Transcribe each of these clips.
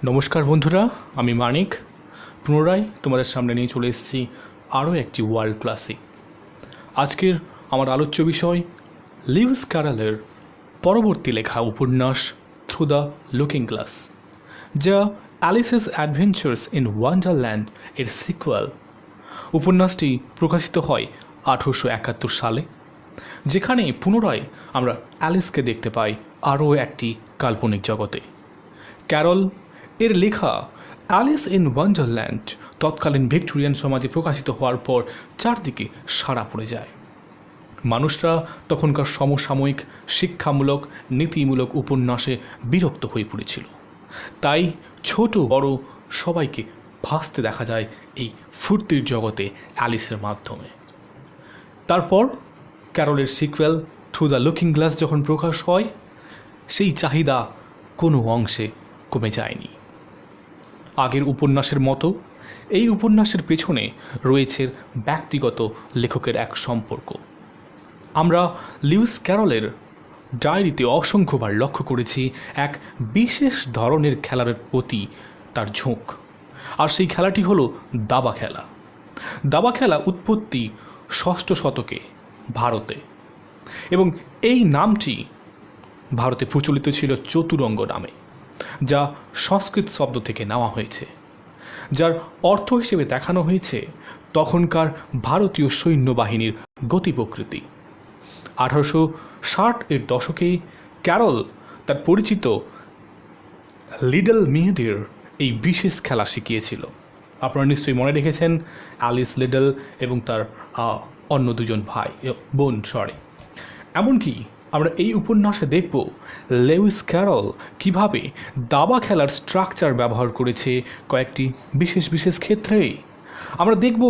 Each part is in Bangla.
নমস্কার বন্ধুরা, আমি মানিক পুনরায় তোমাদের সামনে নিয়ে চলে এসেছি আরও একটি ওয়ার্ল্ড ক্লাসিক। আজকের আমার আলোচ্য বিষয় লিউইস ক্যারলের পরবর্তী লেখা উপন্যাস থ্রু দ্য লুকিং গ্লাস, যা অ্যালিসেস অ্যাডভেঞ্চার্স ইন ওয়ান্ডারল্যান্ড এর সিকুয়াল। উপন্যাসটি প্রকাশিত হয় 1871 সালে, যেখানে পুনরায় আমরা অ্যালিসকে দেখতে পাই আরও একটি কাল্পনিক জগতে। ক্যারল এর লেখা অ্যালিস ইন ওয়ান্ডারল্যান্ড তৎকালীন ভিক্টোরিয়ান সমাজে প্রকাশিত হওয়ার পর চারদিকে সাড়া পড়ে যায়। মানুষরা তখনকার সমসাময়িক শিক্ষামূলক নীতিমূলক উপন্যাসে বিরক্ত হয়ে পড়েছিল, তাই ছোট বড় সবাইকে ভাসতে দেখা যায় এই ফুর্তির জগতে অ্যালিসের মাধ্যমে। তারপর ক্যারলের sequel through the looking glass যখন প্রকাশ হয়, সেই চাহিদা কোনো অংশে কমে যায়নি। আগের উপন্যাসের মতো এই উপন্যাসের পেছনে রয়েছে ব্যক্তিগত লেখকের এক সম্পর্ক। আমরা লিউইস ক্যারলের ডায়েরিতে অসংখ্যবার লক্ষ্য করেছি এক বিশেষ ধরনের খেলার প্রতি তার ঝোঁক, আর সেই খেলাটি হলো দাবা খেলা। দাবা খেলা উৎপত্তি 6ষ্ঠ শতকে ভারতে, এবং এই নামটি ভারতে প্রচলিত ছিল চতুরঙ্গ নামে, যা সংস্কৃত শব্দ থেকে নেওয়া হয়েছে, যার অর্থ হিসেবে দেখানো হয়েছে তখনকার ভারতীয় সৈন্যবাহিনীর গতি প্রকৃতি। 1860 এর দশকে ক্যারল তার পরিচিত লিডল মেয়েদের এই বিশেষ খেলা শিখিয়েছিল। আপনারা নিশ্চয়ই মনে রেখেছেন অ্যালিস লিডল এবং তার অন্য দুজন বোন। এমনকি আমরা এই উপন্যাসে দেখব লিউইস ক্যারল কিভাবে দাবা খেলার স্ট্রাকচার ব্যবহার করেছে কয়েকটি বিশেষ ক্ষেত্রে। আমরা দেখব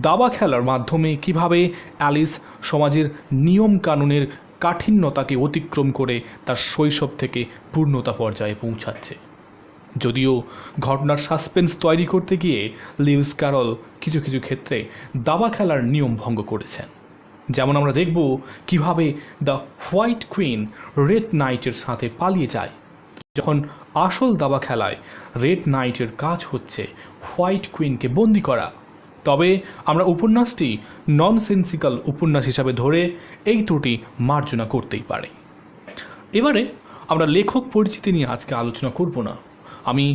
দাবা খেলার মাধ্যমে কিভাবে অ্যালিস সমাজের নিয়ম কানুনের কাঠিন্যতাকে অতিক্রম করে তার শৈশব থেকে পূর্ণতা পর্যায়ে পৌঁছাচ্ছে। যদিও ঘটনার সাসপেন্স তৈরি করতে গিয়ে লিউইস ক্যারল কিছু ক্ষেত্রে দাবা খেলার নিয়ম ভঙ্গ করেছেন। যেমন আমরা দেখব কিভাবে দ্য হোয়াইট কুইন রেড নাইটের সাথে পালিয়ে যায়, যখন আসল দাবা খেলায় রেড নাইটের কাজ হচ্ছে হোয়াইট কুইনকে বন্দি করা। তবে আমরা উপন্যাসটি ননসেন্সিক্যাল উপন্যাস হিসাবে ধরে এই ত্রুটি মার্জনা করতেই পারে। এবারে আমরা লেখক পরিচিতি নিয়ে আজকে আলোচনা করব না, আমি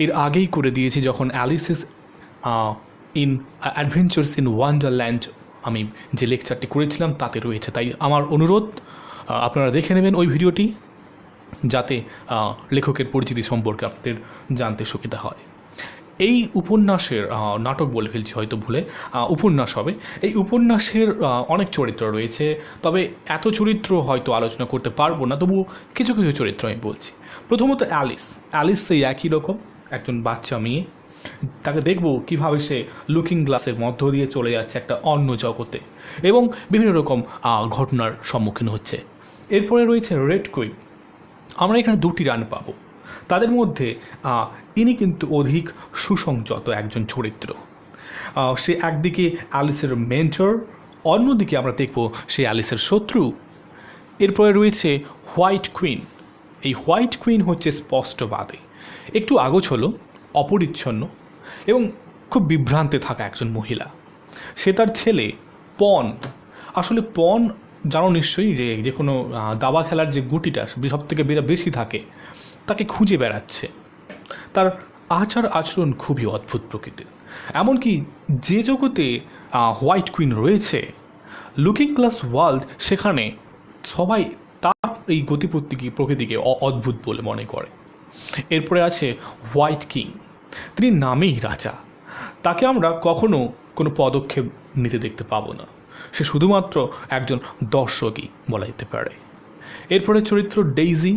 এর আগেই করে দিয়েছি যখন অ্যালিসেস ইন অ্যাডভেঞ্চার্স ইন ওয়ান্ডারল্যান্ড আমি যে লেকচারটি করেছিলাম তাতে রয়েছে। তাই আমার অনুরোধ আপনারা দেখে নেবেন ওই ভিডিওটি, যাতে লেখকের পরিচিতি সম্পর্কে আপনাদের জানতে সুবিধা হয়। এই উপন্যাসের নাটক বলে ফেলছি হয়তো ভুলে, উপন্যাস হবে। এই উপন্যাসের অনেক চরিত্র রয়েছে, তবে এত চরিত্র হয়তো আলোচনা করতে পারবো না, তবু কিছু চরিত্র আমি বলছি। প্রথমত অ্যালিস সেই একই রকম একজন বাচ্চা মেয়ে। তাকে দেখব কিভাবে সে লুকিং গ্লাসের মধ্য দিয়ে চলে যাচ্ছে একটা অন্য জগতে এবং বিভিন্ন রকম ঘটনার সম্মুখীন হচ্ছে। এরপরে রয়েছে রেড কুইন। আমরা এখানে দুটি রানী পাবো, তাদের মধ্যে ইনি কিন্তু অধিক সুসংযত একজন চরিত্র। সে একদিকে অ্যালিসের মেন্টর, অন্যদিকে আমরা দেখব সে অ্যালিসের শত্রু। এরপরে রয়েছে হোয়াইট কুইন। এই হোয়াইট কুইন হচ্ছে স্পষ্টবাদী, একটু আগোছলো, অপরিচ্ছন্ন এবং খুব বিভ্রান্তে থাকা একজন মহিলা। সে তার ছেলে পন, আসলে পন জানো নিশ্চয়ই যে কোনো দাবা খেলার যে গুটিটা সব থেকে বেশি থাকে, তাকে খুঁজে বেড়াচ্ছে। তার আচার আচরণ খুবই অদ্ভুত প্রকৃতির। এমনকি যে জগতে হোয়াইট কুইন রয়েছে, লুকিং গ্লাস ওয়ার্ল্ড, সেখানে সবাই তার এই গতি প্রকৃতিকে অদ্ভুত বলে মনে করে। এরপরে আছে হোয়াইট কিং। তিনি নামেই রাজা, তাকে আমরা কখনো কোনো পদক্ষেপ নিতে দেখতে পাবো না, সে শুধুমাত্র একজন দর্শকই বলা যেতে পারে। এরপরে চরিত্র ডেইজি।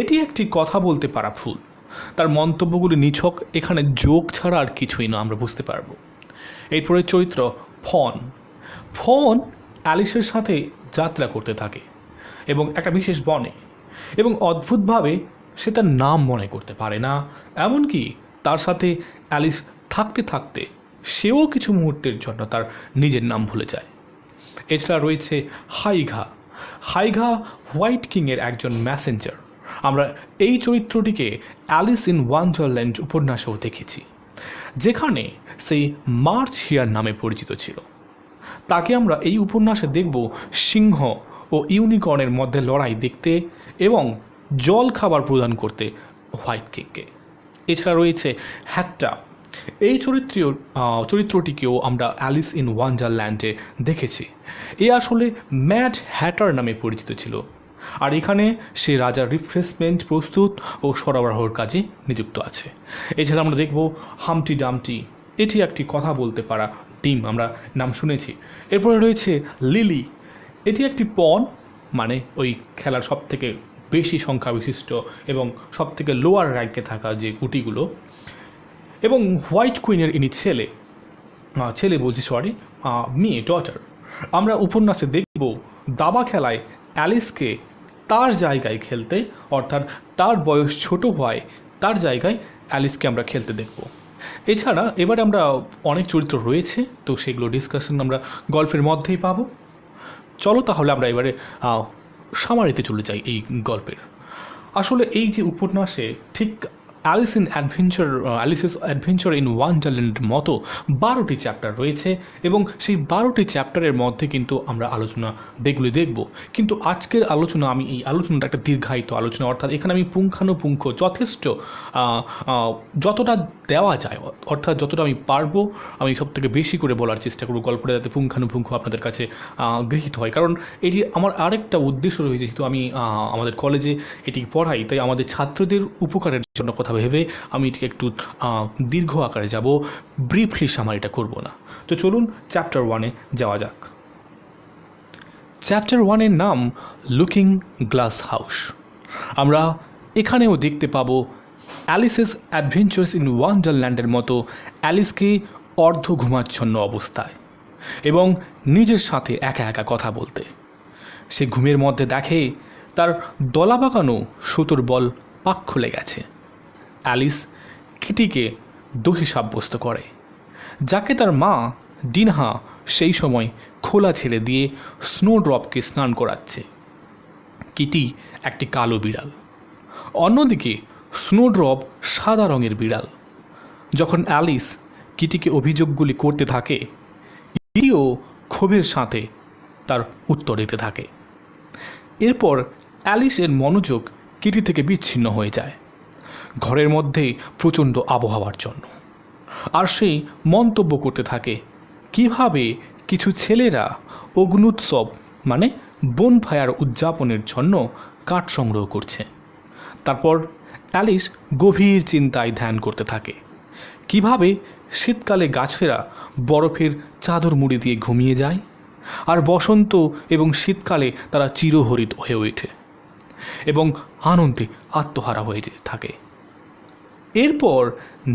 এটি একটি কথা বলতে পারা ফুল, তার মন্তব্যগুলি নিছক, এখানে যোগ ছাড়া আর কিছুই না, আমরা বুঝতে পারবো। এরপরে চরিত্র ফন অ্যালিসের সাথে যাত্রা করতে থাকে এবং একটা বিশেষ বনে, এবং অদ্ভুতভাবে সে তার নাম মনে করতে পারে না। এমনকি তার সাথে অ্যালিস থাকতে সেও কিছু মুহূর্তের জন্য তার নিজের নাম ভুলে যায়। এছাড়া রয়েছে হাইঘা হোয়াইট কিংয়ের একজন ম্যাসেঞ্জার, আমরা এই চরিত্রটিকে অ্যালিস ইন ওয়ান্ডারল্যান্ড উপন্যাসেও দেখেছি, যেখানে সেই মার্চ হিয়ার নামে পরিচিত ছিল। তাকে আমরা এই উপন্যাসে দেখব সিংহ ও ইউনিকর্নের মধ্যে লড়াই দেখতে এবং জল খাবার প্রদান করতে হোয়াইট কিংকে। এছাড়া রয়েছে হ্যাটটা। এই চরিত্রটিকেও আমরা অ্যালিস ইন ওয়ান্ডারল্যান্ডে দেখেছি। এ আসলে ম্যাড হ্যাটার নামে পরিচিত ছিল, আর এখানে সে রাজার রিফ্রেশমেন্ট প্রস্তুত ও সরবরাহর কাজে নিযুক্ত আছে। এছাড়া আমরা দেখব হামটি ডামটি। এটি একটি কথা বলতে পারা ডিম, আমরা নাম শুনেছি। এরপরে রয়েছে লিলি। এটি একটি পন, মানে ওই খেলার সব থেকে বেশি সংখ্যা বিশিষ্ট এবং সব থেকে লোয়ার র্যাঙ্কে থাকা যে গুটিগুলো। এবং হোয়াইট কুইনের ইনি মেয়ে, ডটার। আমরা উপন্যাসে দেখব দাবা খেলায় অ্যালিসকে তার জায়গায় খেলতে, অর্থাৎ তার বয়স ছোট হওয়ায় তার জায়গায় অ্যালিসকে আমরা খেলতে দেখব। এছাড়া এবারে আমরা অনেক চরিত্র রয়েছে, তো সেগুলো ডিসকাশন আমরা গল্পের মধ্যেই পাবো। চলো তাহলে আমরা এবারে সামারিতে চলে যাই এই গল্পের। আসলে এই যে উপন্যাসে ঠিক অ্যালিসেস অ্যাডভেঞ্চার ইন ওয়ান্ডারল্যান্ডের মতো 12টি চ্যাপ্টার রয়েছে, এবং সেই 12টি চ্যাপ্টারের মধ্যে কিন্তু আমরা দেখব। কিন্তু আজকের আলোচনা, আমি এই আলোচনাটা একটা দীর্ঘায়িত আলোচনা, অর্থাৎ এখানে আমি পুঙ্খানুপুঙ্খ যথেষ্ট যতটা দেওয়া যায়, অর্থাৎ যতটা আমি পারবো আমি সব থেকে বেশি করে বলার চেষ্টা করব, গল্পটা যাতে পুঙ্খানুপুঙ্খ আপনাদের কাছে গৃহীত হয়। কারণ এটি আমার আরেকটা উদ্দেশ্য রয়েছে, যেহেতু আমি আমাদের কলেজে এটি পড়াই, তাই আমাদের ছাত্রদের উপকারের জন্য কথা ভেবে আমি এটিকে একটু দীর্ঘ আকারে যাব, ব্রিফলি সামারিটা করব না। তো চলুন চ্যাপ্টার 1-এ যাওয়া যাক। চ্যাপ্টার 1-এর নাম লুকিং গ্লাস হাউস। আমরা এখানেও দেখতে পাবো অ্যালিসেস অ্যাডভেঞ্চার্স ইন ওয়ান্ডারল্যান্ডের মতো অ্যালিসকে অর্ধ ঘুমাচ্ছন্ন অবস্থায় এবং নিজের সাথে একা একা কথা বলতে। সে ঘুমের মধ্যে দেখে তার দলা বাঁকানো সুতোর বল পাক খুলে গেছে। অ্যালিস কিটিকে দোষী সাব্যস্ত করে, যাকে তার মা ডিনহা সেই সময় খোলা ছেড়ে দিয়ে স্নোড্রপকে স্নান করাচ্ছে। কিটি একটি কালো বিড়াল, অন্যদিকে স্নোড্রপ সাদা রঙের বিড়াল। যখন অ্যালিস কিটিকে অভিযোগগুলি করতে থাকে, কিটিও ক্ষোভের সাথে তার উত্তর দিতে থাকে। এরপর অ্যালিসের মনোযোগ কিটি থেকে বিচ্ছিন্ন হয়ে যায় ঘরের মধ্যে প্রচণ্ড আবহাওয়ার জন্য, আর সেই মন্তব্য করতে থাকে কিভাবে কিছু ছেলেরা অগ্নুৎসব মানে বনফায়ার উদযাপনের জন্য কাঠ সংগ্রহ করছে। তারপর অ্যালিস গভীর চিন্তায় ধ্যান করতে থাকে কিভাবে শীতকালে গাছেরা বরফের চাদর মুড়ি দিয়ে ঘুমিয়ে যায়, আর বসন্ত এবং শীতকালে তারা চিরহরিত হয়ে ওঠে এবং আনন্দে আত্মহারা হয়ে যেতে থাকে। এরপর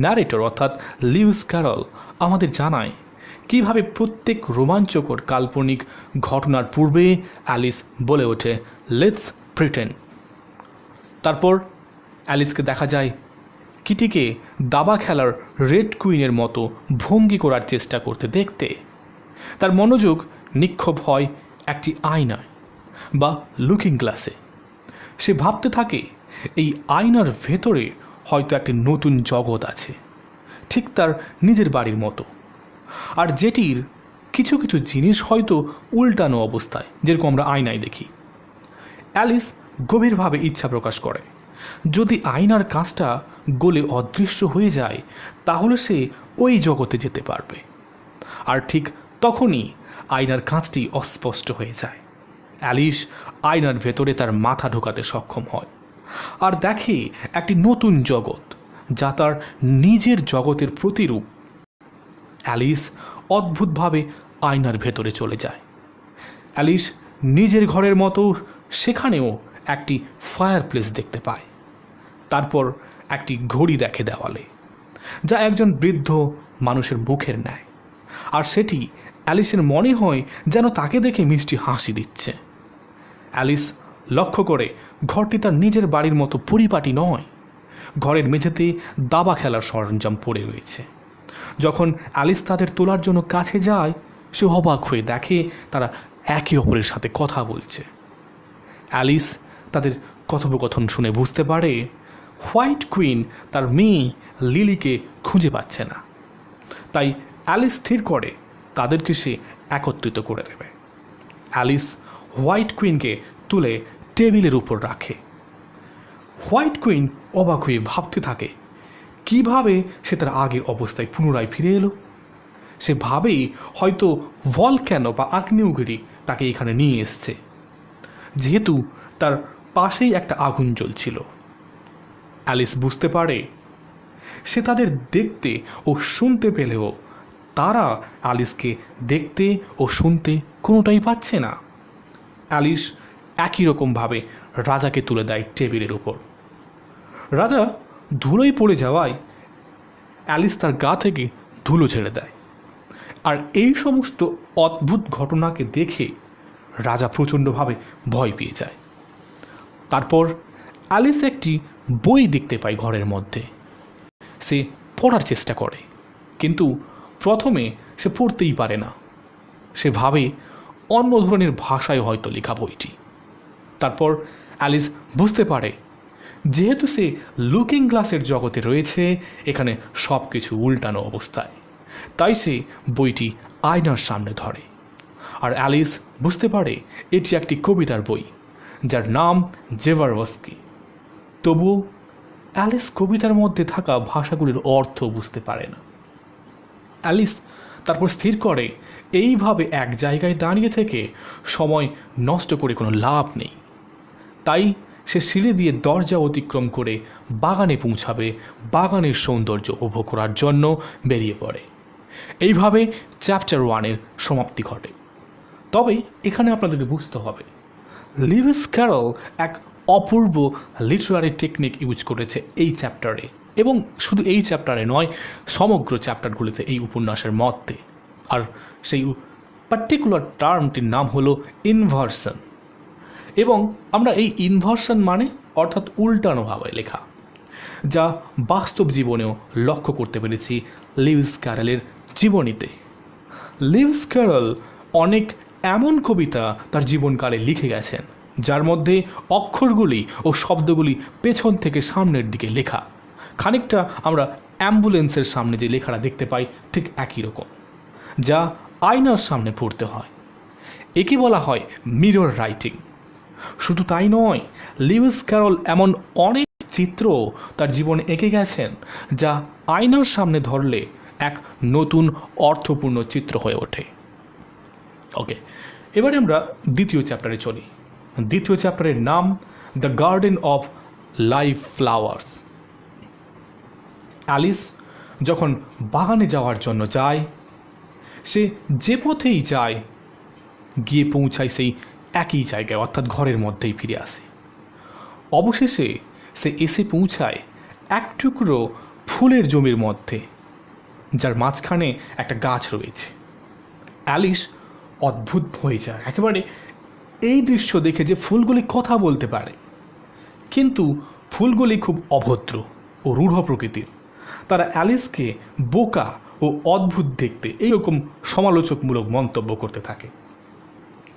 ন্যারেটর অর্থাৎ লিউইস ক্যারল আমাদের জানায় কিভাবে প্রত্যেক রোমাঞ্চকর কাল্পনিক ঘটনার পূর্বে অ্যালিস বলে ওঠে, লেটস প্রিটেন্ড। তারপর অ্যালিসকে দেখা যায় কিটিকে দাবা খেলার রেড কুইনের মতো ভঙ্গি করার চেষ্টা করতে দেখতে। তার মনোযোগ নিক্ষোভ হয় একটি আয়নায় বা লুকিং গ্লাসে। সে ভাবতে থাকে এই আয়নার ভেতরে হয়তো একটি নতুন জগৎ আছে, ঠিক তার নিজের বাড়ির মতো, আর যেটির কিছু কিছু জিনিস হয়তো উল্টানো অবস্থায়, যেরকম আমরা আয়নায় দেখি। অ্যালিস গভীরভাবে ইচ্ছা প্রকাশ করে যদি আয়নার কাঁচটা গলে অদৃশ্য হয়ে যায় তাহলে সে ওই জগতে যেতে পারবে। আর ঠিক তখনই আয়নার কাঁচটি অস্পষ্ট হয়ে যায়। অ্যালিস আয়নার ভেতরে তার মাথা ঢোকাতে সক্ষম হয় আর দেখে একটি নতুন জগৎ যা তার নিজের জগতের প্রতিরূপ। অ্যালিস অদ্ভুতভাবে আয়নার ভেতরে চলে যায়। অ্যালিস নিজের ঘরের মতো সেখানেও একটি ফায়ারপ্লেস দেখতে পায়। তারপর একটি ঘড়ি দেখে দেওয়ালে, যা একজন বৃদ্ধ মানুষের মুখের ন্যায়, আর সেটি অ্যালিসের মনে হয় যেন তাকে দেখে মিষ্টি হাসি দিচ্ছে। অ্যালিস লক্ষ্য করে ঘরটি তার নিজের বাড়ির মতো পরিপাটি নয়। ঘরের মেঝেতে দাবা খেলার সরঞ্জাম পড়ে রয়েছে। যখন অ্যালিস তাদের তোলার জন্য কাছে যায়, সে অবাক হয়ে দেখে তারা একে অপরের সাথে কথা বলছে। অ্যালিস তাদের কথোপকথন শুনে বুঝতে পারে হোয়াইট কুইন তার মেয়ে লিলিকে খুঁজে পাচ্ছে না। তাই অ্যালিস স্থির করে তাদেরকে সে একত্রিত করে দেবে। অ্যালিস হোয়াইট কুইনকে তুলে টেবিলের উপর রাখে। হোয়াইট কুইন অবাক হয়ে ভাবতে থাকে কিভাবে সে তার আগের অবস্থায় পুনরায় ফিরে এলো। সে ভাবেই হয়তো ভলক্যানো বা আগ্নেয়গিরি তাকে এখানে নিয়ে এসছে, যেহেতু তার পাশেই একটা আগুন জ্বলছিল। অ্যালিস বুঝতে পারে সে তাদের দেখতে ও শুনতে পেলেও তারা অ্যালিসকে দেখতে ও শুনতে কোনোটাই পাচ্ছে না। অ্যালিস একই রকমভাবে রাজাকে তুলে দেয় টেবিলের উপর। রাজা ধুলোয় পড়ে যাওয়ায় অ্যালিস তার গা থেকে ধুলো ছেড়ে দেয়। আর এই সমস্ত অদ্ভুত ঘটনাকে দেখে রাজা প্রচণ্ডভাবে ভয় পেয়ে যায়। তারপর অ্যালিস একটি বই দেখতে পায় ঘরের মধ্যে। সে পড়ার চেষ্টা করে, কিন্তু প্রথমে সে পড়তেই পারে না। সে ভাবে অন্য ধরনের ভাষায় হয়তো লেখা বইটি। তারপর অ্যালিস বুঝতে পারে যেহেতু সে লুকিং গ্লাসের জগতে রয়েছে, এখানে সব কিছু উল্টানো অবস্থায়। তাই সে বইটি আয়নার সামনে ধরে। আর অ্যালিস বুঝতে পারে এটি একটি কবিতার বই যার নাম জেভারভস্কি। তবুও অ্যালিস কবিতার মধ্যে থাকা ভাষাগুলির অর্থ বুঝতে পারে না। অ্যালিস তারপর স্থির করে এইভাবে এক জায়গায় দাঁড়িয়ে থেকে সময় নষ্ট করে কোনো লাভ নেই। তাই সে সিঁড়ি দিয়ে দরজা অতিক্রম করে বাগানে পৌঁছাবে, বাগানের সৌন্দর্য উপভোগ করার জন্য বেরিয়ে পড়ে। এইভাবে চ্যাপ্টার 1-এর সমাপ্তি ঘটে। তবে এখানে আপনাদেরকে বুঝতে হবে লিউইস ক্যারল এক অপূর্ব লিটারারি টেকনিক ইউজ করেছে এই চ্যাপ্টারে, এবং শুধু এই চ্যাপ্টারে নয়, সমগ্র চ্যাপ্টারগুলিতে এই উপন্যাসের মধ্যে। আর সেই পার্টিকুলার টার্মটির নাম হলো ইনভার্সন। এবং আমরা এই ইনভার্সন মানে অর্থাৎ উল্টানোভাবে লেখা, যা বাস্তব জীবনেও লক্ষ্য করতে পেরেছি লিউইস ক্যারলের জীবনীতে। লিউইস ক্যারল অনেক এমন কবিতা তার জীবনকালে লিখে গেছেন যার মধ্যে অক্ষরগুলি ও শব্দগুলি পেছন থেকে সামনের দিকে লেখা। খানিকটা আমরা অ্যাম্বুলেন্সের সামনে যে লেখাটা দেখতে পাই ঠিক একই রকম, যা আয়নার সামনে পড়তে হয়। একে বলা হয় মিরর রাইটিং। শুধু তাই নয়, লিউইস ক্যারল এমন অনেক চিত্র তার জীবনে এঁকে গেছেন যা আয়নার সামনে ধরলে এক নতুন অর্থপূর্ণ চিত্র হয়ে ওঠে। ওকে, এবারে আমরা দ্বিতীয় চ্যাপ্টারে চলি। দ্বিতীয় চ্যাপ্টারের নাম the garden of live flowers. Alice যখন বাগানে যাওয়ার জন্য যায়, সে যে পথেই যায় গিয়ে পৌঁছায় সেই একই জায়গায়, অর্থাৎ ঘরের মধ্যেই ফিরে আসে। অবশেষে সে এসে পৌঁছায় এক টুকরো ফুলের জমির মধ্যে, যার মাঝখানে একটা গাছ রয়েছে। অ্যালিস অদ্ভুত হয়ে যায় একেবারে এই দৃশ্য দেখে যে ফুলগুলি কথা বলতে পারে, কিন্তু ফুলগুলি খুব অভদ্র ও রূঢ় প্রকৃতির। তারা অ্যালিসকে বোকা ও অদ্ভুত দেখতে এইরকম সমালোচকমূলক মন্তব্য করতে থাকে।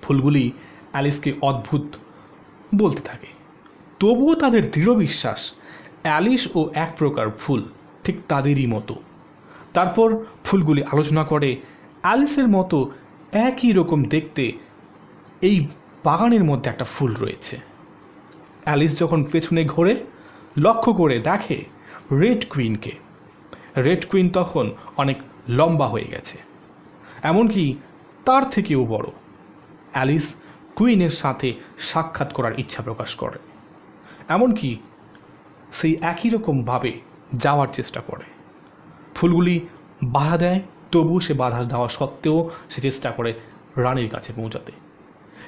ফুলগুলি অ্যালিসকে অদ্ভুত বলতে থাকে, তবুও তাদের দৃঢ় বিশ্বাস অ্যালিস ও এক প্রকার ফুল, ঠিক তাদেরই মতো। তারপর ফুলগুলি আলোচনা করে অ্যালিসের মতো একই রকম দেখতে এই বাগানের মধ্যে একটা ফুল রয়েছে। অ্যালিস যখন পেছনে ঘোরে লক্ষ্য করে দেখে রেড কুইনকে। রেড কুইন তখন অনেক লম্বা হয়ে গেছে, এমনকি তার থেকেও বড়। অ্যালিস কুইনের সাথে সাক্ষাৎ করার ইচ্ছা প্রকাশ করে, এমনকি সেই একই রকমভাবে যাওয়ার চেষ্টা করে। ফুলগুলি বাধা দেয়, তবু সে বাধা দেওয়া সত্ত্বেও সে চেষ্টা করে রানীর কাছে পৌঁছাতে।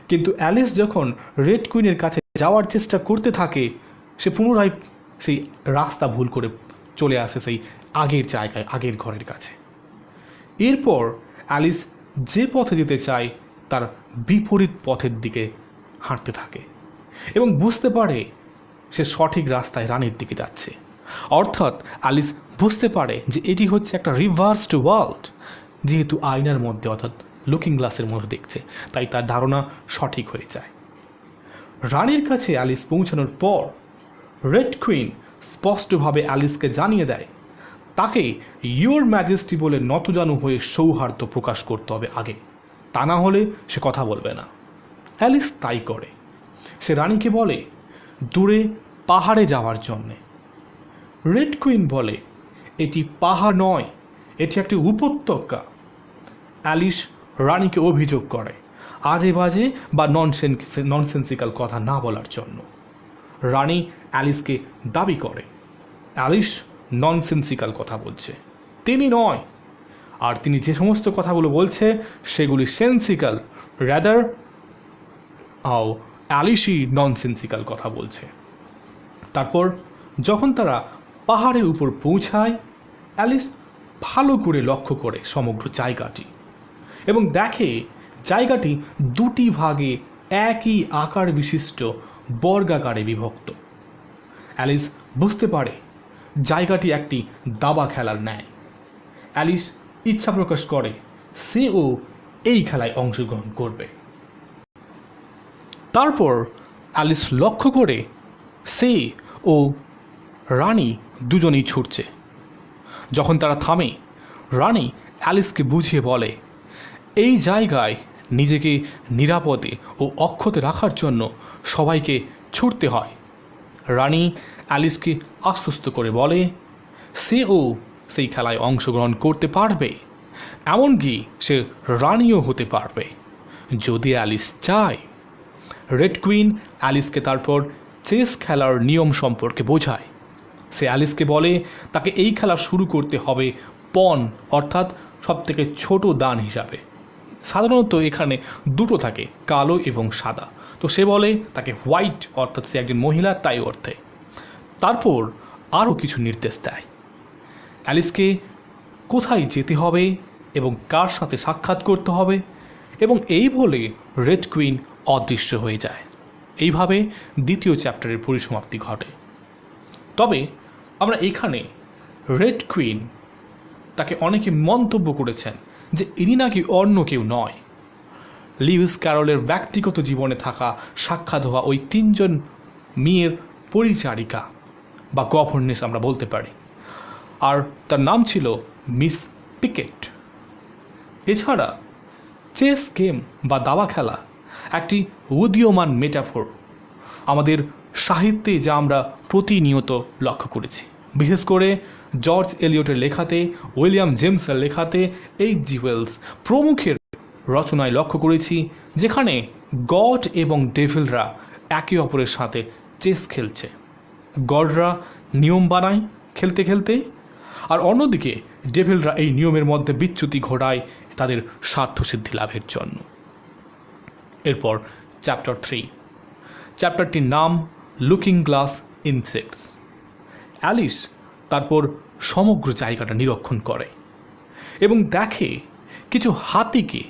কিন্তু অ্যালিস যখন রেড কুইনের কাছে যাওয়ার চেষ্টা করতে থাকে, সে পুনরায় সেই রাস্তা ভুল করে চলে আসে সেই আগের জায়গায়, আগের ঘরের কাছে। এরপর অ্যালিস যে পথে যেতে চায় তার বিপরীত পথের দিকে হাঁটতে থাকে এবং বুঝতে পারে সে সঠিক রাস্তায় রানীর দিকে যাচ্ছে। অর্থাৎ অ্যালিস বুঝতে পারে যে এটি হচ্ছে একটা রিভার্সড ওয়ার্ল্ড, যেহেতু আয়নার মধ্যে অর্থাৎ লুকিং গ্লাসের মধ্যে দেখছে, তাই তার ধারণা সঠিক হয়ে যায়। রানীর কাছে অ্যালিস পৌঁছানোর পর রেড কুইন স্পষ্টভাবে অ্যালিসকে জানিয়ে দেয় তাকে ইয়োর ম্যাজেস্টি বলে নতজানু হয়ে সৌহার্দ্য প্রকাশ করতে হবে আগে, তা না হলে সে কথা বলবে না। অ্যালিস তাই করে। সে রানীকে বলে দূরে পাহাড়ে যাওয়ার জন্যে। রেড কুইন বলে এটি পাহাড় নয়, এটি একটি উপত্যকা। অ্যালিস রানীকে অভিযোগ করে আজে বাজে বা ননসেন্সিক্যাল কথা না বলার জন্য। রানী অ্যালিসকে দাবি করে অ্যালিস ননসেন্সিক্যাল কথা বলছে, তিনি নয়। আর তিনি যে সমস্ত কথাগুলো বলছে সেগুলি সেন্সিক্যাল, র্যাদার অ্যালিসই ননসেন্সিক্যাল কথা বলছে। তারপর যখন তারা পাহাড়ের উপর পৌঁছায়, অ্যালিস ভালো করে লক্ষ্য করে সমগ্র জায়গাটি এবং দেখে জায়গাটি দুটি ভাগে একই আকার বিশিষ্ট বর্গাকারে বিভক্ত। অ্যালিস বুঝতে পারে জায়গাটি একটি দাবা খেলার ন্যায়। অ্যালিস ইচ্ছা প্রকাশ করে সেও এই খেলায় অংশগ্রহণ করবে। তারপর অ্যালিস লক্ষ্য করে সে ও রানী দুজনেই ছুটছে। যখন তারা থামে, রানী অ্যালিসকে বুঝিয়ে বলে এই জায়গায় নিজেকে নিরাপদে ও অক্ষত রাখার জন্য সবাইকে ছুটতে হয়। রানী অ্যালিসকে আশ্বস্ত করে বলে সেও সেই খেলায় অংশগ্রহণ করতে পারবে, এমনকি সে রানীও হতে পারবে যদি অ্যালিস চায়। রেড কুইন অ্যালিসকে তারপর চেস খেলার নিয়ম সম্পর্কে বোঝায়। সে অ্যালিসকে বলে তাকে এই খেলা শুরু করতে হবে পন অর্থাৎ সবথেকে ছোট দান হিসাবে। সাধারণত এখানে দুটো থাকে, কালো এবং সাদা, তো সে বলে তাকে হোয়াইট অর্থাৎ সে একজন মহিলা তাই অর্থে। তারপর আরও কিছু নির্দেশ দেয় অ্যালিসকে কোথায় যেতে হবে এবং কার সাথে সাক্ষাৎ করতে হবে, এবং এই বলে রেড কুইন অদৃশ্য হয়ে যায়। এইভাবে দ্বিতীয় চ্যাপ্টারের পরিসমাপ্তি ঘটে। তবে আমরা এখানে রেড কুইন তাকে অনেকে মন্তব্য করেছেন যে ইনি নাকি অন্য কেউ নয়। লিউইস ক্যারলের ব্যক্তিগত জীবনে থাকা সাক্ষাৎ হওয়া ওই তিনজন মেয়ের পরিচারিকা বা গভর্নেস আমরা বলতে পারি, আর তার নাম ছিল মিস পিকেট। এছাড়া চেস গেম বা দাবা খেলা একটি উদীয়মান মেটাফোর আমাদের সাহিত্যে, যা আমরা প্রতিনিয়ত লক্ষ্য করেছি। বিশেষ করে জর্জ এলিয়টের লেখাতে, উইলিয়াম জেমসের লেখাতে, এইচ.জি. ওয়েলস প্রমুখের রচনায় লক্ষ্য করেছি, যেখানে গড এবং ডেভিলরা একে অপরের সাথে চেস খেলছে। গডরা নিয়ম বানায় খেলতে খেলতে, আর অন্যদিকে ডেভিলরা এই নিয়মের মধ্যে বিচ্যুতি ঘটায় তাদের স্বার্থসিদ্ধি লাভের জন্য। এরপর চ্যাপ্টার 3, চ্যাপ্টারটির নাম লুকিং গ্লাস ইনসেক্টস। অ্যালিস তারপর সমগ্র জায়গাটা নিরীক্ষণ করে এবং দেখে কিছু হাতিকে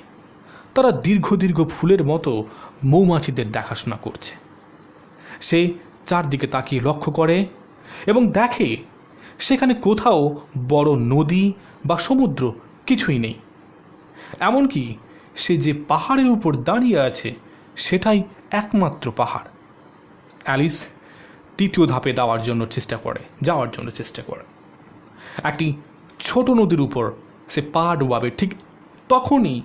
তারা দীর্ঘ দীর্ঘ ফুলের মতো মৌমাছিদের দেখাশোনা করছে। সে চারদিকে তাকিয়ে লক্ষ্য করে এবং দেখে সেখানে কোথাও বড় নদী বা সমুদ্র কিছুই নেই। এমনকি সে যে পাহাড়ের উপর দাঁড়িয়ে আছে সেটাই একমাত্র পাহাড়। অ্যালিস তৃতীয় ধাপে যাওয়ার জন্য চেষ্টা করে। একটি ছোট নদীর উপর সে পা ডুবাবে, ঠিক তখনই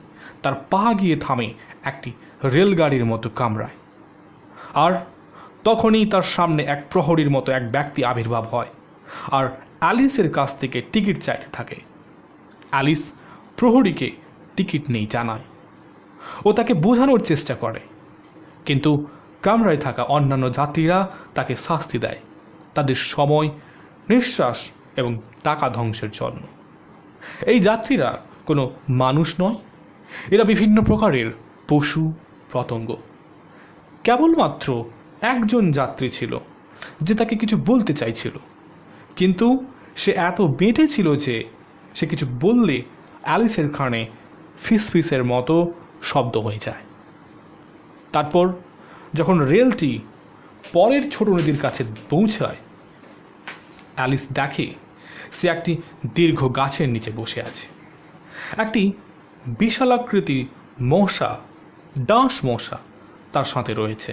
তার পা গিয়ে থামে একটি রেলগাড়ির মতো কামরায়। আর তখনই তার সামনে এক প্রহরীর মতো এক ব্যক্তি আবির্ভাব হয় আর অ্যালিসের কাছ থেকে টিকিট চাইতে থাকে। অ্যালিস প্রহরীকে টিকিট নেই জানায়। ও তাকে বোঝানোর চেষ্টা করে, কিন্তু কামরায় থাকা অন্যান্য যাত্রীরা তাকে শাস্তি দেয় তাদের সময়, নিঃশ্বাস এবং টাকা ধ্বংসের জন্য। এই যাত্রীরা কোনো মানুষ নয়, এরা বিভিন্ন প্রকারের পশু পতঙ্গ। কেবলমাত্র একজন যাত্রী ছিল যে তাকে কিছু বলতে চাইছিল, কিন্তু সে এত বেঁটে ছিল যে সে কিছু বললে অ্যালিসের কানে ফিসফিসের মতো শব্দ হয়ে যায়। তারপর যখন রেলটি পরের ছোট নদীর কাছে পৌঁছায়, অ্যালিস দেখে সে একটি দীর্ঘ গাছের নিচে বসে আছে। একটি বিশালাকৃতি মশা, ডাঁশ মশা তার সাথে রয়েছে।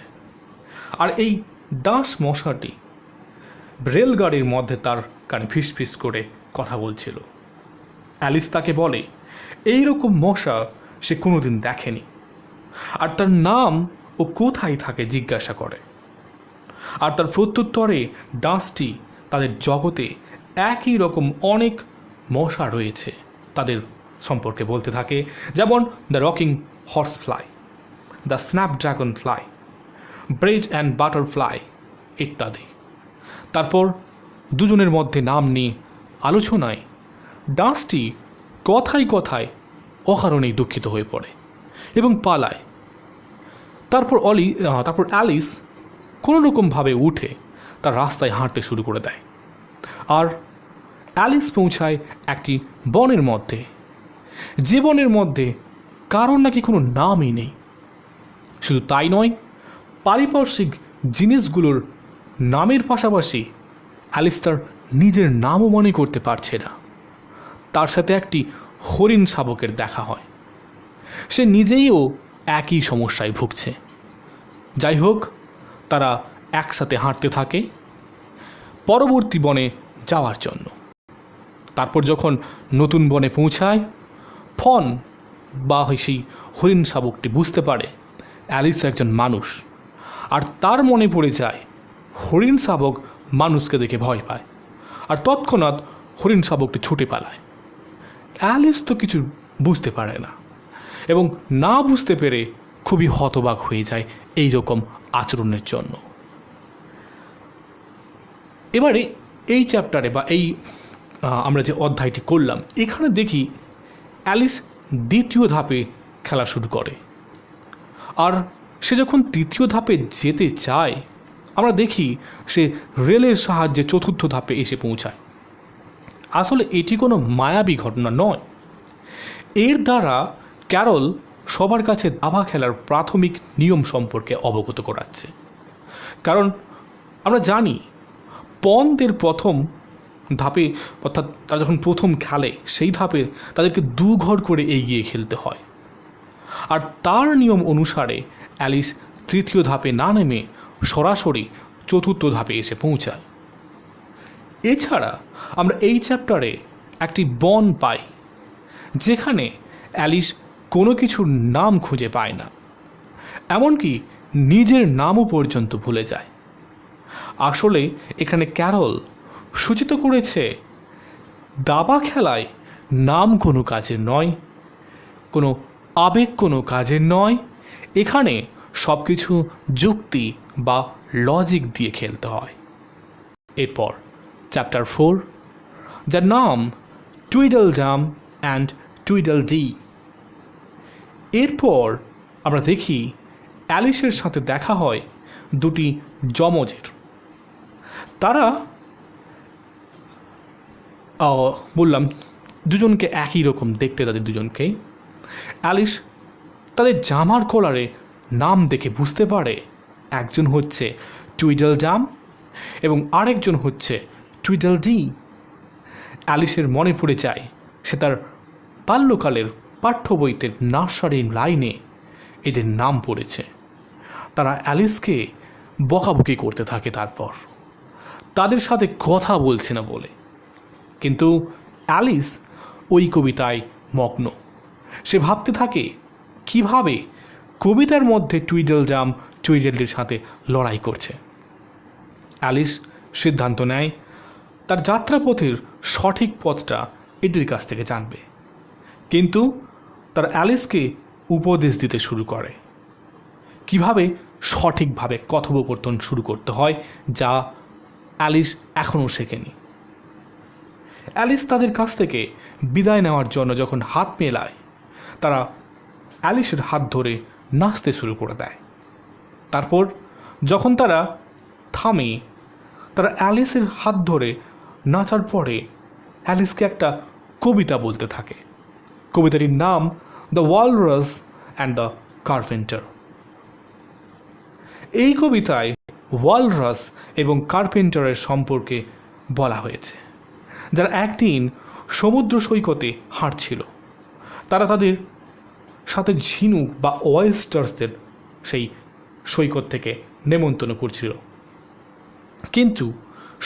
আর এই ডাঁশ মশাটি রেলগাড়ির মধ্যে তার কানে ফিস ফিস করে কথা বলছিল। অ্যালিস তাকে বলে এইরকম মশা সে কোনোদিন দেখেনি, আর তার নাম ও কোথায় থাকে জিজ্ঞাসা করে। আর তার প্রত্যুত্তরে ডাঁশটি তাদের জগতে একই রকম অনেক মশা রয়েছে তাদের সম্পর্কে বলতে থাকে, যেমন the rocking horse fly, the Snapdragon fly, bread and butter fly ইত্যাদি। তারপর দুজনের মধ্যে নাম নিয়ে আলোচনায় ডাঁশটি কথায় কথায় অকারণেই দুঃখিত হয়ে পড়ে এবং পালায়। তারপর অ্যালিস কোনোরকমভাবে উঠে তার রাস্তায় হাঁটতে শুরু করে দেয়। আর অ্যালিস পৌঁছায় একটি বনের মধ্যে, যে বনের মধ্যে কারোর নাকি কোনো নামই নেই। শুধু তাই নয়, পারিপার্শ্বিক জিনিসগুলোর নামের পাশাপাশি অ্যালিস তার নিজের নামও মনে করতে পারছে না। তার সাথে একটি হরিণ শাবকের দেখা হয়। সে নিজেইও একই সমস্যায় ভুগছে। যাই হোক, তারা একসাথে হাঁটতে থাকে পরবর্তী বনে যাওয়ার জন্য। তারপর যখন নতুন বনে পৌঁছায়, ফন বা সেই হরিণ শাবকটি বুঝতে পারে অ্যালিস একজন মানুষ, আর তার মনে পড়ে যায় হরিণ শাবক মানুষকে দেখে ভয় পায়, আর তৎক্ষণাৎ হরিণ শাবকটি ছুটে পালায়। অ্যালিস তো কিছু বুঝতে পারে না, এবং না বুঝতে পেরে খুবই হতবাক হয়ে যায় এই রকম আচরণের জন্য। এবারে এই চ্যাপ্টারে বা এই আমরা যে অধ্যায়টি করলাম, এখানে দেখি অ্যালিস দ্বিতীয় ধাপে খেলা শুরু করে। আর সে যখন তৃতীয় ধাপে যেতে চায়, আমরা দেখি সে রেলের সাহায্যে চতুর্থ ধাপে এসে পৌঁছায়। আসলে এটি কোনো মায়াবী ঘটনা নয়। এর দ্বারা ক্যারল সবার কাছে দাবা খেলার প্রাথমিক নিয়ম সম্পর্কে অবগত করাচ্ছে। কারণ আমরা জানি পনদের প্রথম ধাপে, অর্থাৎ তারা যখন প্রথম খেলে সেই ধাপে তাদেরকে 2 ঘর করে এগিয়ে খেলতে হয়। আর তার নিয়ম অনুসারে অ্যালিস তৃতীয় ধাপে না নেমে সরাসরি চতুর্থ ধাপে এসে পৌঁছায়। এছাড়া আমরা এই চ্যাপ্টারে একটি বন পাই যেখানে অ্যালিস কোনো কিছুর নাম খুঁজে পায় না, এমনকি নিজের নামও পর্যন্ত ভুলে যায়। আসলে এখানে ক্যারল সূচিত করেছে দাবা খেলায় নাম কোনো কাজের নয়, কোনো আবেগ কোনো কাজের নয়। এখানে সব কিছু যুক্তি বা লজিক দিয়ে খেলতে হয়। এরপর চ্যাপ্টার 4, যার নাম টুইডলডাম অ্যান্ড টুইডলডি। এরপর আমরা দেখি অ্যালিসের সাথে দেখা হয় দুটি যমজের। তারা বললাম দুজনকে একই রকম দেখতে, তাদের দুজনকেই। অ্যালিস তাদের জামার কলারে নাম দেখে বুঝতে পারে একজন হচ্ছে টুইডলডাম এবং আরেকজন হচ্ছে টুইডলডি। অ্যালিসের মনে পড়ে যায় সে তার বাল্যকালের পাঠ্য বইতে নার্সারি লাইনে এদের নাম পড়েছে। তারা অ্যালিসকে বকাবকি করতে থাকে তারপর তাদের সাথে কথা বলছে না বলে। কিন্তু অ্যালিস ওই কবিতায় মগ্ন। সে ভাবতে থাকে কিভাবে কবিতার মধ্যে টুইডলডাম টুইডলডির সাথে লড়াই করছে। অ্যালিস সিদ্ধান্ত নেয় তার যাত্রাপথের সঠিক পথটা এদের কাছ থেকে জানবে, কিন্তু তার অ্যালিসকে উপদেশ দিতে শুরু করে কিভাবে সঠিকভাবে কথোপকথন শুরু করতে হয়, যা অ্যালিস এখনও শেখেনি। অ্যালিস তাদের কাছ থেকে বিদায় নেওয়ার জন্য যখন হাত মেলায়, তারা অ্যালিসের হাত ধরে নাচতে শুরু করে দেয়। তারপর যখন তারা থামে, তারা অ্যালিসের হাত ধরে নাচার পরে অ্যালিসকে একটা কবিতা বলতে থাকে। কবিতাটির নাম the walrus and the carpenter. এই কবিতায় ওয়ালরাস এবং কার্পেন্টারের সম্পর্কে বলা হয়েছে, যারা একদিন সমুদ্র সৈকতে হাঁটছিল। তারা তাদের সাথে ঝিনুক বা ওয়েস্টার্সদের সেই সৈকত থেকে নেমন্তন্ন করছিল, কিন্তু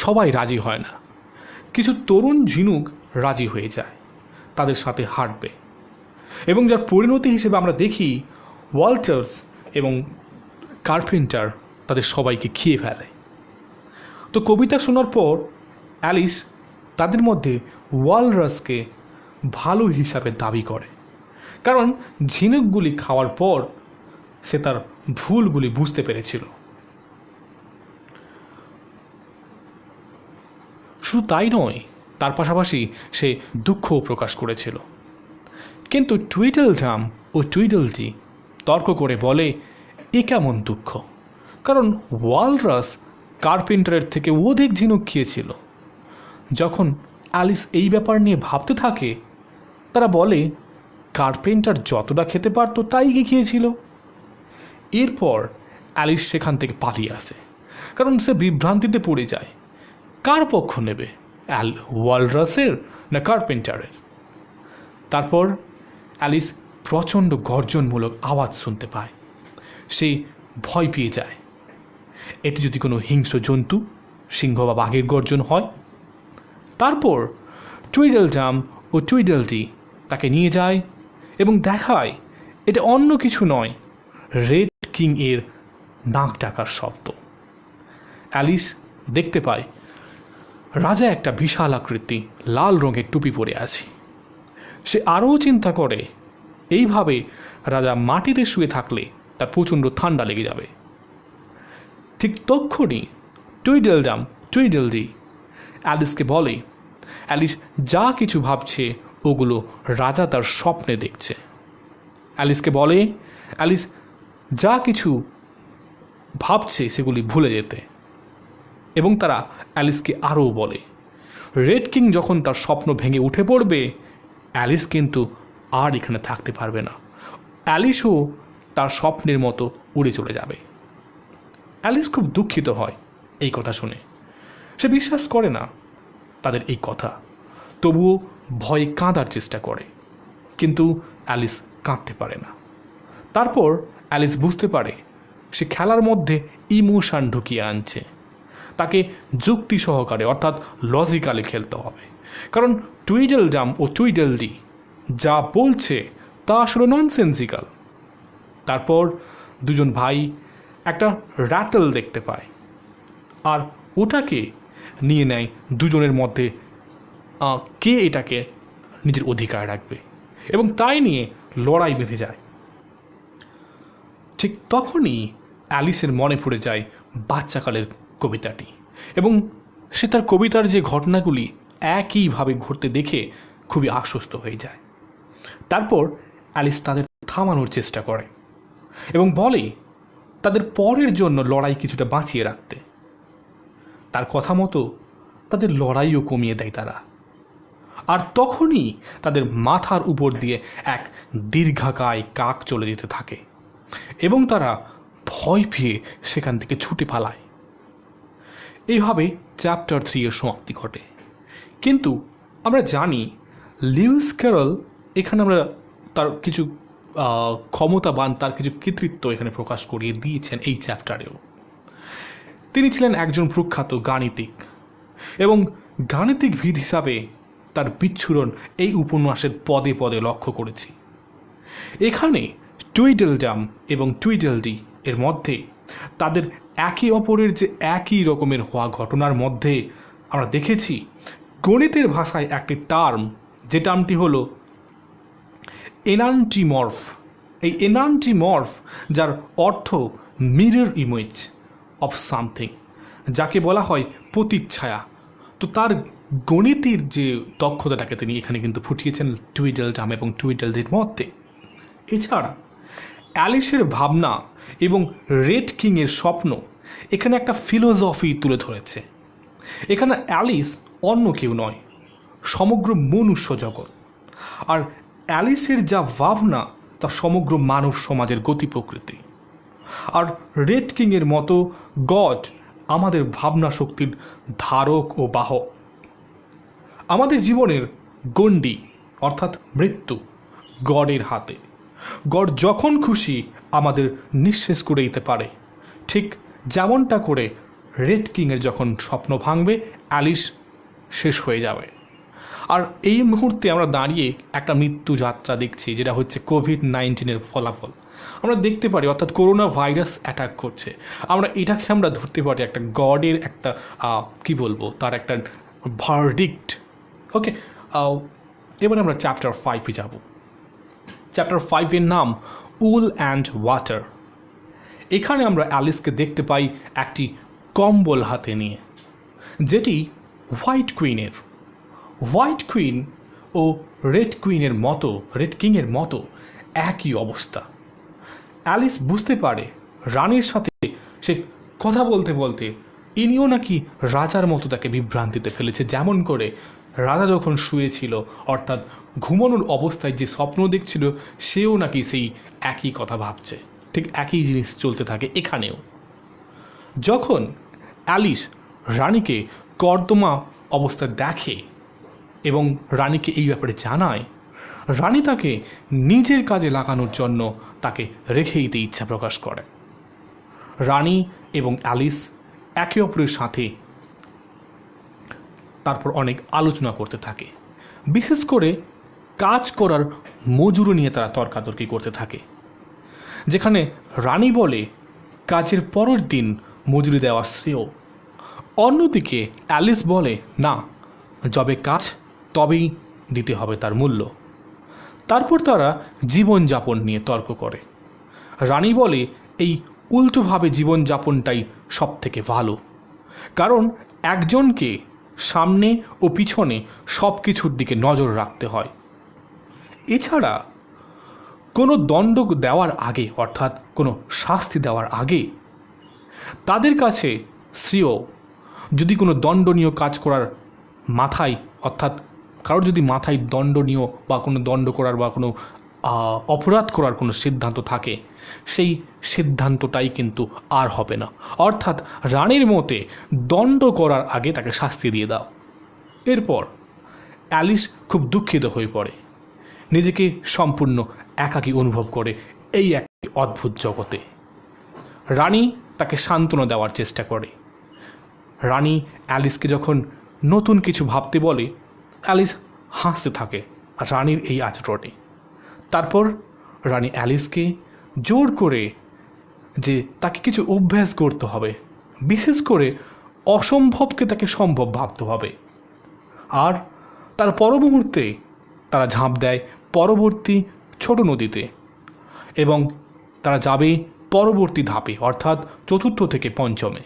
সবাই রাজি হয় না। কিছু তরুণ ঝিনুক রাজি হয়ে যায় তাদের সাথে হাঁটবে, এবং যার পরিণতি হিসেবে আমরা দেখি ওয়াল্টার্স এবং কার্পেন্টার তাদের সবাইকে খেয়ে ফেলে। তো কবিতা শোনার পর অ্যালিস তাদের মধ্যে ওয়ালরাসকে ভালো হিসাবে দাবি করে, কারণ ঝিনুকগুলি খাওয়ার পর সে তার ভুলগুলি বুঝতে পেরেছিল। শুধু তাই নয়, তার পাশাপাশি সে দুঃখও প্রকাশ করেছিল। কিন্তু টুইডলডাম ও টুইডলডি তর্ক করে বলে, এ কেমন দুঃখ, কারণ ওয়ালরাস কার্পেন্টারের থেকে অধিক ঝিনুক খেয়েছিল। যখন অ্যালিস এই ব্যাপার নিয়ে ভাবতে থাকে, তারা বলে, কার্পেন্টার যতটা খেতে পারত তাই কি খেয়েছিল। এরপর অ্যালিস সেখান থেকে পালিয়ে আসে, কারণ সে বিভ্রান্তিতে পড়ে যায়। কার পক্ষ নেবে, ওয়ালরাসের না কার্পেন্টারের? তারপর অ্যালিস প্রচণ্ড গর্জনমূলক আওয়াজ শুনতে পায়। সে ভয় পেয়ে যায়। এটি যদি কোনো হিংস্র জন্তু, সিংহ বা বাঘের গর্জন হয়। তারপর টুইডলডাম ও টুইডলডি তাকে নিয়ে যায় এবং দেখায় এটা অন্য কিছু নয়, রেড কিং এর নাক ডাকার শব্দ। অ্যালিস দেখতে পায় রাজা একটা বিশাল আকৃতি লাল রঙের টুপি পরে আছে। সে আরও চিন্তা করে, এইভাবে রাজা মাটিতে শুয়ে থাকলে তার প্রচণ্ড ঠান্ডা লেগে যাবে। ঠিক তক্ষুনি টুইডলডাম টুইডলডি অ্যালিসকে বলে, অ্যালিস যা কিছু ভাবছে ওগুলো রাজা তার স্বপ্নে দেখছে। অ্যালিসকে বলে অ্যালিস যা কিছু ভাবছে সেগুলি ভুলে যেতে, এবং তারা অ্যালিসকে আরও বলে, রেড কিং যখন তার স্বপ্ন ভেঙে উঠে পড়বে, অ্যালিস কিন্তু আর এখানে থাকতে পারবে না, অ্যালিসও তার স্বপ্নের মতো উড়ে চলে যাবে। অ্যালিস খুব দুঃখিত হয় এই কথা শুনে। সে বিশ্বাস করে না তাদের এই কথা, তবুও ভয়ে কাঁদার চেষ্টা করে, কিন্তু অ্যালিস কাঁদতে পারে না। তারপর অ্যালিস বুঝতে পারে সে খেলার মধ্যে ইমোশন ঢুকিয়ে আনছে। তাকে যুক্তি সহকারে অর্থাৎ লজিক্যালি খেলতে হবে, কারণ টুইডলডাম ও টুইডলডি যা বলছে তা আসলে ননসেন্সিক্যাল। তারপর দুজন ভাই একটা র্যাটল দেখতে পায়, আর ওটাকে নিয়ে নেয় দুজনের মধ্যে কে এটাকে নিজের অধিকার রাখবে, এবং তাই নিয়ে লড়াই বেঁধে যায়। ঠিক তখনই অ্যালিসের মনে পড়ে যায় বাচ্চাকালের কবিতাটি, এবং সে তার কবিতার যে ঘটনাগুলি একইভাবে ঘটতে দেখে খুবই আশ্বস্ত হয়ে যায়। তারপর অ্যালিস তাদের থামানোর চেষ্টা করে এবং বলে তাদের পরের জন্য লড়াই কিছুটা বাঁচিয়ে রাখতে। তার কথা মতো তাদের লড়াইও কমিয়ে দেয় তারা। আর তখনই তাদের মাথার উপর দিয়ে এক দীর্ঘাকায় কাক চলে যেতে থাকে, এবং তারা ভয় পেয়ে সেখান থেকে ছুটে পালায়। এইভাবে চ্যাপ্টার 3 এর সমাপ্তি ঘটে। কিন্তু আমরা জানি লিউইস ক্যারল এখানে আমরা তার কিছু ক্ষমতাবান, তার কিছু কৃতিত্ব এখানে প্রকাশ করিয়ে দিয়েছেন এই চ্যাপ্টারেও। তিনি ছিলেন একজন প্রখ্যাত গাণিতিক, এবং গাণিতিকবিদ হিসাবে তার বিচ্ছুরণ এই উপন্যাসের পদে পদে লক্ষ্য করেছি। এখানে টুইডলডাম এবং টুইডলডি এর মধ্যে তাদের একে অপরের যে একই রকমের হওয়া ঘটনার মধ্যে আমরা দেখেছি গণিতের ভাষায় একটি টার্ম, যে টার্মটি হলো এনান্টিমর্ফ। এই এনান্টিমর্ফ যার অর্থ মিরর ইমেজ অফ সামথিং, যাকে বলা হয় প্রতিচ্ছায়া। তো তার গণিতের যে দক্ষতাটাকে তিনি এখানে কিন্তু ফুটিয়েছেন টুইডলডাম এবং টুইডলডির মধ্যে। এছাড়া অ্যালিসের ভাবনা এবং রেড কিংয়ের স্বপ্ন এখানে একটা ফিলোসফি তুলে ধরেছে। এখানে অ্যালিস অন্য কেউ নয়, সমগ্র মনুষ্য জগৎ। আর অ্যালিসের যা ভাবনা তা সমগ্র মানব সমাজের গতি প্রকৃতি। আর রেড কিংয়ের মতো গড আমাদের ভাবনা শক্তির ধারক ও বাহক। আমাদের জীবনের গণ্ডি অর্থাৎ মৃত্যু গডের হাতে। গড যখন খুশি আমাদের নিঃশেষ করে দিতে পারে, ঠিক যেমনটা করে রেড কিংয়ের যখন স্বপ্ন ভাঙবে অ্যালিস শেষ হয়ে যাবে। আর এই মুহূর্তে আমরা দাঁড়িয়ে একটা মৃত্যু যাত্রা দেখছি, যেটা হচ্ছে কোভিড-19 ফলাফল আমরা দেখতে পারি, অর্থাৎ করোনা ভাইরাস অ্যাটাক করছে। আমরা ধরতে পারি একটা গডের একটা কি বলবো, তার একটা ভার্ডিক্ট। ওকে, এবার আমরা চ্যাপ্টার 5-এ যাব। চ্যাপ্টার 5-এর নাম উল অ্যান্ড ওয়াটার। এখানে আমরা অ্যালিসকে দেখতে পাই একটি কম্বল হাতে নিয়ে, যেটি হোয়াইট কুইন ও রেড কিংয়ের মতো একই অবস্থা। অ্যালিস বুঝতে পারে রানীর সাথে সে কথা বলতে বলতে ইনিও নাকি রাজার মতো তাকে বিভ্রান্তিতে ফেলেছে, যেমন করে রাজা যখন শুয়েছিল, অর্থাৎ ঘুমানোর অবস্থায় যে স্বপ্ন দেখছিল, সেও নাকি সেই একই কথা ভাবছে। ঠিক একই জিনিস চলতে থাকে এখানেও। যখন অ্যালিস রানীকে কর্দমা অবস্থায় দেখে এবং রানীকে এই ব্যাপারে জানায়, রানী তাকে নিজের কাজে লাগানোর জন্য তাকে রেখে দিতে ইচ্ছা প্রকাশ করে। রানী এবং অ্যালিস একে অপরের সাথে তারপর অনেক আলোচনা করতে থাকে, বিশেষ করে কাজ করার মজুরি নিয়ে তারা তর্কাতর্কি করতে থাকে, যেখানে রানী বলে কাজের পরের দিন মজুরি দেওয়া শ্রেয়। অন্যদিকে অ্যালিস বলে না, যবে কাজ তবেই দিতে হবে তার মূল্য। তারপর তারা জীবনযাপন নিয়ে তর্ক করে। রানী বলে এই উল্টোভাবে জীবনযাপনটাই সব থেকে ভালো, কারণ একজনকে সামনে ও পিছনে সব কিছুর দিকে নজর রাখতে হয়। এছাড়া কোনো দণ্ড দেওয়ার আগে, অর্থাৎ কোনো শাস্তি দেওয়ার আগে তাদের কাছে শ্রেয় যদি কোনো দণ্ডনীয় কাজ করার মাথায়, অর্থাৎ কারোর যদি মাথায় দণ্ডনীয় বা কোনো দণ্ড করার বা কোনো অপরাধ করার কোনো সিদ্ধান্ত থাকে, সেই সিদ্ধান্তটাই কিন্তু আর হবে না। অর্থাৎ রানীর মতে দণ্ড করার আগে তাকে শাস্তি দিয়ে দাও। এরপর অ্যালিস খুব দুঃখিত হয়ে পড়ে, নিজেকে সম্পূর্ণ একাকী অনুভব করে এই একটি অদ্ভুত জগতে। রানী তাকে সান্ত্বনা দেওয়ার চেষ্টা করে। রানী অ্যালিসকে যখন নতুন কিছু ভাবতে বলে, অ্যালিস হাসতে থাকে রানীর এই আচরণে। তারপর রানী অ্যালিসকে জোর করে যে তাকে কিছু অভ্যাস করতে হবে, বিশেষ করে অসম্ভবকে তাকে সম্ভব ভাবতে হবে। আর তার পর মুহূর্তে তারা ঝাঁপ দেয় পরবর্তী ছোট নদীতে এবং তারা যাবে পরবর্তী ধাপে, অর্থাৎ চতুর্থ থেকে পঞ্চমে।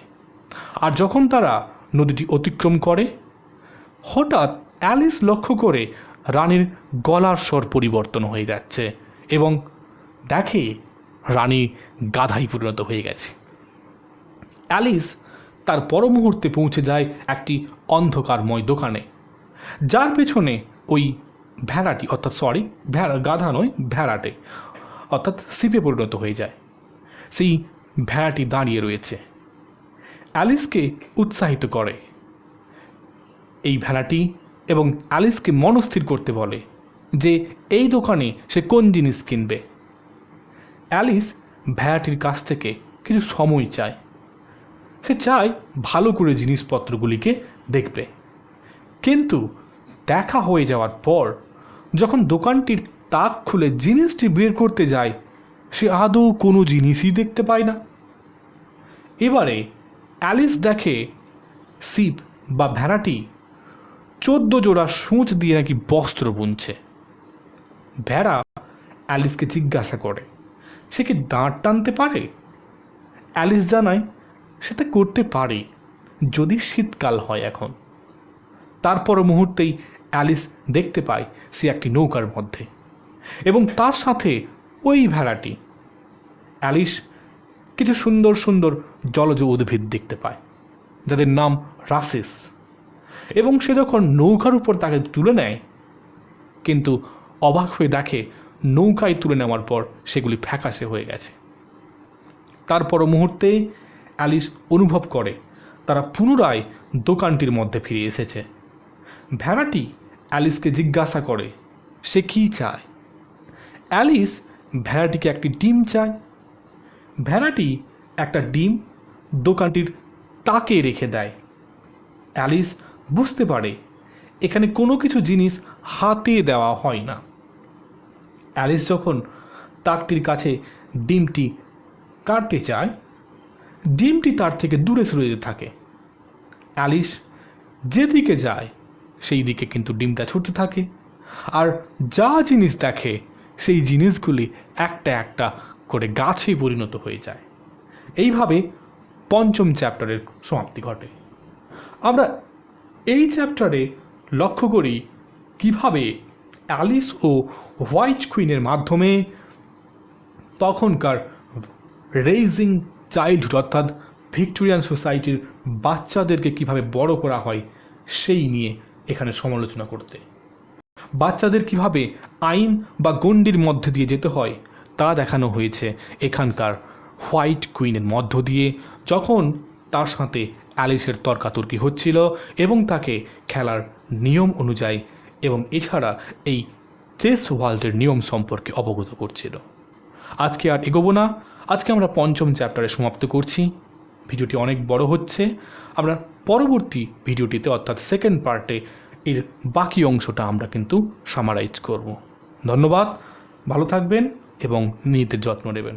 আর যখন তারা নদীটি অতিক্রম করে, হঠাৎ অ্যালিস লক্ষ্য করে রানীর গলার স্বর পরিবর্তন হয়ে যাচ্ছে এবং দেখে রানী গাধায় পরিণত হয়ে গেছে। অ্যালিস তার পর মুহূর্তে পৌঁছে যায় একটি অন্ধকারময় দোকানে, যার পেছনে ওই ভেড়াটি, অর্থাৎ গাধা নয়, ভেড়াটে, অর্থাৎ সিপে পরিণত হয়ে যায়। সেই ভেড়াটি দাঁড়িয়ে রয়েছে, অ্যালিসকে উৎসাহিত করে এই ভেড়াটি এবং অ্যালিসকে মনস্থির করতে বলে যে এই দোকানে সে কোন জিনিস কিনবে। অ্যালিস ভেড়াটির কাছ থেকে কিছু সময় চায়, সে চায় ভালো করে জিনিসপত্রগুলিকে দেখবে। কিন্তু দেখা হয়ে যাওয়ার পর যখন দোকানটির তাক খুলে জিনিসটি বের করতে যায়, সে আদৌ কোনো জিনিসই দেখতে পায় না। এবারে অ্যালিস দেখে সিপ বা ভেড়াটি 14 জোড়া সূঁচ দিয়ে নাকি বস্ত্র বুনছে। ভেড়া অ্যালিসকে জিজ্ঞাসা করে সে কি দাঁড় টানতে পারে। অ্যালিস জানায় সে তা করতে পারে যদি শীতকাল হয় এখন। তারপর মুহূর্তেই অ্যালিস দেখতে পায় সে একটি নৌকার মধ্যে এবং তার সাথে ওই ভেড়াটি। অ্যালিস কিছু সুন্দর সুন্দর জলজ উদ্ভিদ দেখতে পায় যাদের নাম রাসেস, এবং সে যখন নৌকার উপর তাকে তুলে নেয়, কিন্তু অবাক হয়ে দেখে নৌকায় তুলে নেওয়ার পর সেগুলি ফ্যাকাশে হয়ে গেছে। তারপর মুহূর্তে অ্যালিস অনুভব করে তারা পুনরায় দোকানটির মধ্যে ফিরে এসেছে। ভেড়াটি অ্যালিসকে জিজ্ঞাসা করে সে কী চায়। অ্যালিস ভেড়াটিকে একটি ডিম চায়। ভেড়াটি একটা ডিম দোকানটির তাকে রেখে দেয়। অ্যালিস বুঝতে পারে এখানে কোনো কিছু জিনিস হাতে দেওয়া হয় না। অ্যালিস যখন তাকটির কাছে ডিমটি কাটতে চায়, ডিমটি তার থেকে দূরে সরে যেতে থাকে। অ্যালিস যেদিকে যায় সেই দিকে কিন্তু ডিমটা ছুটতে থাকে, আর যা জিনিস দেখে সেই জিনিসগুলি একটা একটা করে গাছে পরিণত হয়ে যায়। এইভাবে পঞ্চম চ্যাপ্টারের সমাপ্তি ঘটে। আমরা এই চ্যাপ্টারে লক্ষ্য করি কিভাবে অ্যালিস ও হোয়াইট কুইনের মাধ্যমে তখনকার রেইজিং চাইল্ডহুড অর্থাৎ ভিক্টোরিয়ান সোসাইটির বাচ্চাদেরকে কিভাবে বড় করা হয় সেই নিয়ে এখানে সমালোচনা করতে। বাচ্চাদের কিভাবে আইন বা গণ্ডির মধ্যে দিয়ে যেতে হয় তা দেখানো হয়েছে এখানকার হোয়াইট কুইনের মধ্য দিয়ে, যখন তার সাথে অ্যালিসের তর্কাতর্কি হচ্ছিল এবং তাকে খেলার নিয়ম অনুযায়ী এবং এছাড়া এই চেস ওয়ার্ল্ডের নিয়ম সম্পর্কে অবগত করছিল। আজকে আর এগোবো না, আজকে আমরা পঞ্চম চ্যাপ্টারে সমাপ্ত করছি। ভিডিওটি অনেক বড় হচ্ছে, আমরা পরবর্তী ভিডিওটিতে অর্থাৎ সেকেন্ড পার্টে এর বাকি অংশটা আমরা কিন্তু সামারাইজ করব। ধন্যবাদ, ভালো থাকবেন এবং নিজেদের যত্ন নেবেন।